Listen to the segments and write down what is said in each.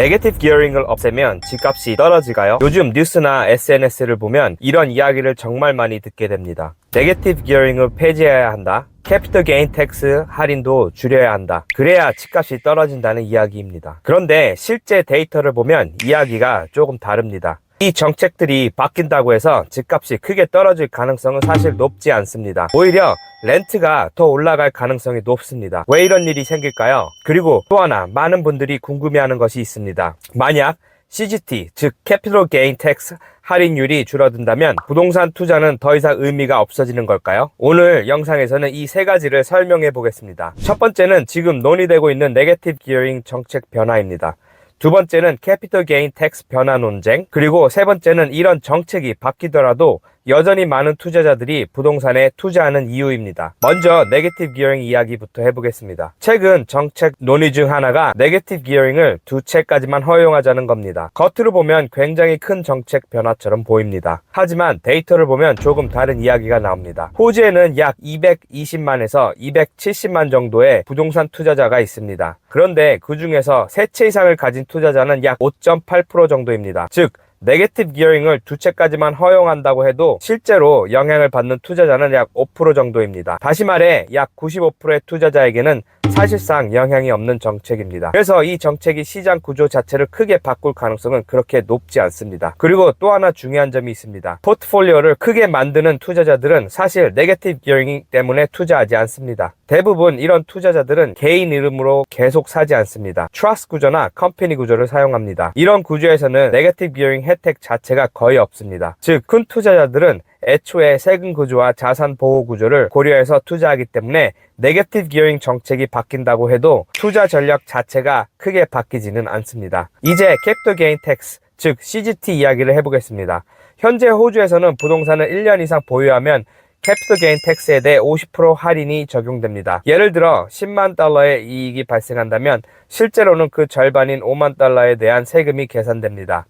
네게티브 기어링을 없애면 집값이 떨어질까요? 요즘 뉴스나 SNS를 보면 이런 이야기를 정말 많이 듣게 됩니다. 네게티브 기어링을 폐지해야 한다. 캐피털 게인 텍스 할인도 줄여야 한다. 그래야 집값이 떨어진다는 이야기입니다. 그런데 실제 데이터를 보면 이야기가 조금 다릅니다. 이 정책들이 바뀐다고 해서 집값이 크게 떨어질 가능성은 사실 높지 않습니다. 오히려 렌트가 더 올라갈 가능성이 높습니다. 왜 이런 일이 생길까요? 그리고 또 하나 많은 분들이 궁금해하는 것이 있습니다. 만약 CGT, 즉 Capital Gain Tax 할인율이 줄어든다면 부동산 투자는 더 이상 의미가 없어지는 걸까요? 오늘 영상에서는 이 세 가지를 설명해 보겠습니다. 첫 번째는 지금 논의되고 있는 네게티브 기어링 정책 변화입니다. 두 번째는 캐피털 게인 텍스 변화 논쟁, 그리고 세 번째는 이런 정책이 바뀌더라도 여전히 많은 투자자들이 부동산에 투자하는 이유입니다. 먼저 네게티브 기어링 이야기부터 해보겠습니다. 최근 정책 논의 중 하나가 네게티브 기어링을 두 채까지만 허용하자는 겁니다. 겉으로 보면 굉장히 큰 정책 변화처럼 보입니다. 하지만 데이터를 보면 조금 다른 이야기가 나옵니다. 호주에는 약 220만에서 270만 정도의 부동산 투자자가 있습니다. 그런데 그 중에서 세 채 이상을 가진 투자자는 약 5.8% 정도입니다. 즉 네게티브 기어링을 두 채까지만 허용한다고 해도 실제로 영향을 받는 투자자는 약 5% 정도입니다. 다시 말해 약 95%의 투자자에게는 사실상 영향이 없는 정책입니다. 그래서 이 정책이 시장 구조 자체를 크게 바꿀 가능성은 그렇게 높지 않습니다. 그리고 또 하나 중요한 점이 있습니다. 포트폴리오를 크게 만드는 투자자들은 사실 네게티브 기어링 때문에 투자하지 않습니다. 대부분 이런 투자자들은 개인 이름으로 계속 사지 않습니다. 트러스트 구조나 컴퍼니 구조를 사용합니다. 이런 구조에서는 네게티브 기어링 혜택 자체가 거의 없습니다. 즉, 큰 투자자들은 애초에 세금 구조와 자산 보호 구조를 고려해서 투자하기 때문에 네게티브 기어링 정책이 바뀐다고 해도 투자 전략 자체가 크게 바뀌지는 않습니다. 이제 캐피털 게인 텍스, 즉 CGT 이야기를 해보겠습니다. 현재 호주에서는 부동산을 1년 이상 보유하면 캐피털 게인 텍스에 대해 50% 할인이 적용됩니다. 예를 들어 10만 달러의 이익이 발생한다면 실제로는 그 절반인 5만 달러에 대한 세금이 계산됩니다.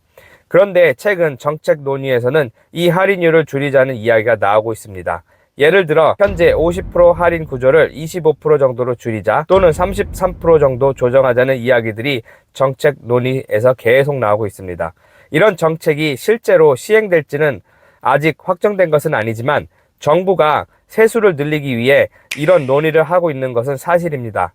그런데 최근 정책 논의에서는 이 할인율을 줄이자는 이야기가 나오고 있습니다. 예를 들어 현재 50% 할인 구조를 25% 정도로 줄이자 또는 33% 정도 조정하자는 이야기들이 정책 논의에서 계속 나오고 있습니다. 이런 정책이 실제로 시행될지는 아직 확정된 것은 아니지만 정부가 세수를 늘리기 위해 이런 논의를 하고 있는 것은 사실입니다.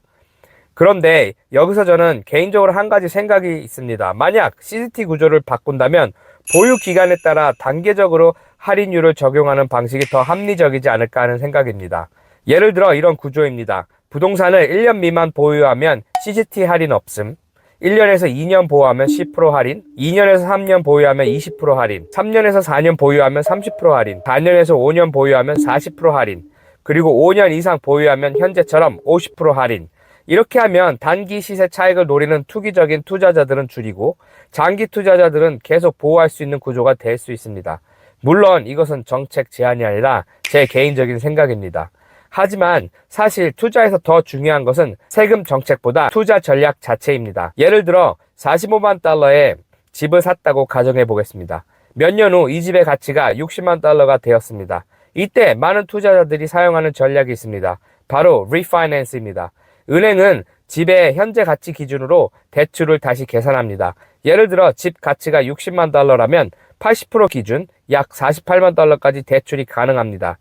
그런데 여기서 저는 개인적으로 한 가지 생각이 있습니다. 만약 CGT 구조를 바꾼다면 보유 기간에 따라 단계적으로 할인율을 적용하는 방식이 더 합리적이지 않을까 하는 생각입니다. 예를 들어 이런 구조입니다. 부동산을 1년 미만 보유하면 CGT 할인 없음, 1년에서 2년 보유하면 10% 할인, 2년에서 3년 보유하면 20% 할인, 3년에서 4년 보유하면 30% 할인, 4년에서 5년 보유하면 40% 할인, 그리고 5년 이상 보유하면 현재처럼 50% 할인. 이렇게 하면 단기 시세 차익을 노리는 투기적인 투자자들은 줄이고 장기 투자자들은 계속 보호할 수 있는 구조가 될 수 있습니다. 물론 이것은 정책 제안이 아니라 제 개인적인 생각입니다. 하지만 사실 투자에서 더 중요한 것은 세금 정책보다 투자 전략 자체입니다. 예를 들어 45만 달러에 집을 샀다고 가정해 보겠습니다. 몇 년 후 이 집의 가치가 60만 달러가 되었습니다. 이때 많은 투자자들이 사용하는 전략이 있습니다. 바로 리파이낸스입니다. 은행은 집의 현재 가치 기준으로 대출을 다시 계산합니다. 예를 들어 집 가치가 60만 달러라면 80% 기준 약 48만 달러까지 대출이 가능합니다.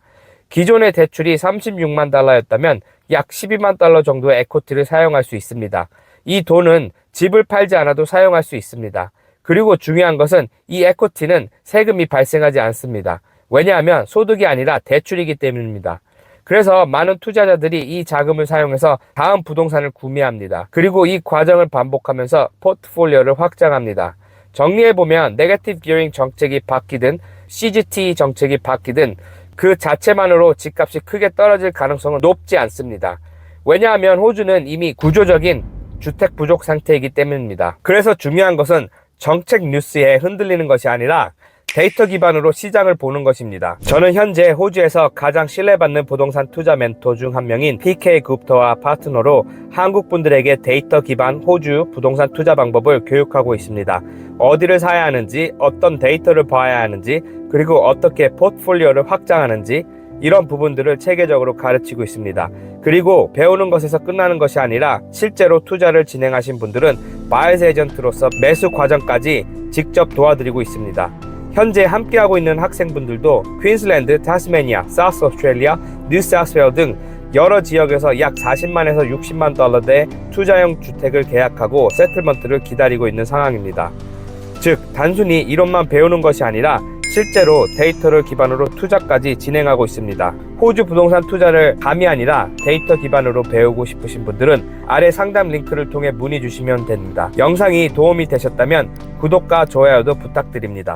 기존의 대출이 36만 달러였다면 약 12만 달러 정도의 에코티를 사용할 수 있습니다. 이 돈은 집을 팔지 않아도 사용할 수 있습니다. 그리고 중요한 것은 이 에코티는 세금이 발생하지 않습니다. 왜냐하면 소득이 아니라 대출이기 때문입니다. 그래서 많은 투자자들이 이 자금을 사용해서 다음 부동산을 구매합니다. 그리고 이 과정을 반복하면서 포트폴리오를 확장합니다. 정리해보면 네게티브 기어링 정책이 바뀌든 CGT 정책이 바뀌든 그 자체만으로 집값이 크게 떨어질 가능성은 높지 않습니다. 왜냐하면 호주는 이미 구조적인 주택 부족 상태이기 때문입니다. 그래서 중요한 것은 정책 뉴스에 흔들리는 것이 아니라 데이터 기반으로 시장을 보는 것입니다. 저는 현재 호주에서 가장 신뢰받는 부동산 투자 멘토 중 한 명인 PK 굽터와 파트너로 한국 분들에게 데이터 기반 호주 부동산 투자 방법을 교육하고 있습니다. 어디를 사야 하는지, 어떤 데이터를 봐야 하는지, 그리고 어떻게 포트폴리오를 확장하는지 이런 부분들을 체계적으로 가르치고 있습니다. 그리고 배우는 것에서 끝나는 것이 아니라 실제로 투자를 진행하신 분들은 바이스 에이전트로서 매수 과정까지 직접 도와드리고 있습니다. 현재 함께하고 있는 학생분들도 퀸즐랜드, 타스메니아, 사우스 오스트레일리아, 뉴 사우스웨어 등 여러 지역에서 약 40만에서 60만 달러대 투자형 주택을 계약하고 세틀먼트를 기다리고 있는 상황입니다. 즉, 단순히 이론만 배우는 것이 아니라 실제로 데이터를 기반으로 투자까지 진행하고 있습니다. 호주 부동산 투자를 감이 아니라 데이터 기반으로 배우고 싶으신 분들은 아래 상담 링크를 통해 문의 주시면 됩니다. 영상이 도움이 되셨다면 구독과 좋아요도 부탁드립니다.